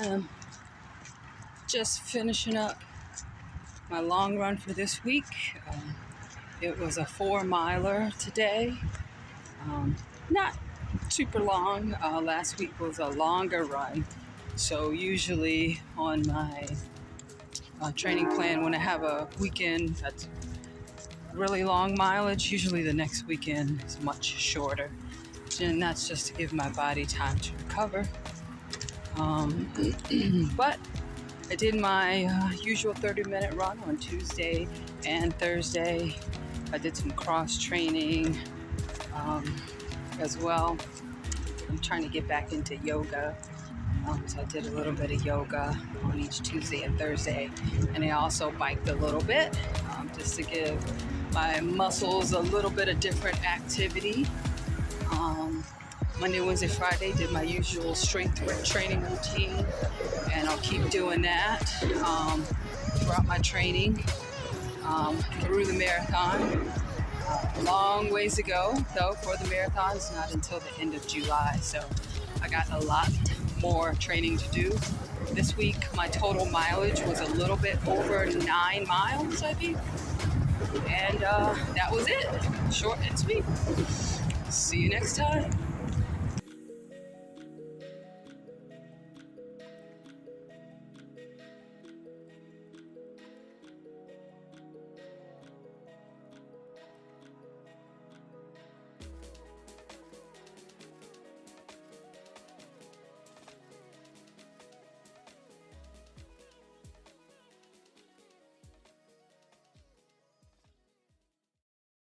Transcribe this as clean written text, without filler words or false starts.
am just finishing up my long run for this week. It was a 4-miler today. Not super long. Last week was a longer run. So usually on my training plan, when I have a weekend that's really long mileage, usually the next weekend is much shorter. And that's just to give my body time to recover. But I did my usual 30-minute run on Tuesday and Thursday. I did some cross training as well. I'm trying to get back into yoga. So I did a little bit of yoga on each Tuesday and Thursday. And I also biked a little bit just to give my muscles a little bit of different activity. Monday, Wednesday, Friday did my usual strength training routine, and I'll keep doing that throughout my training through the marathon. Long ways to go, though, for the marathon. It's not until the end of July, so I got a lot more training to do. This week, my total mileage was a little bit over 9 miles, I think, and that was it. Short and sweet. See you next time.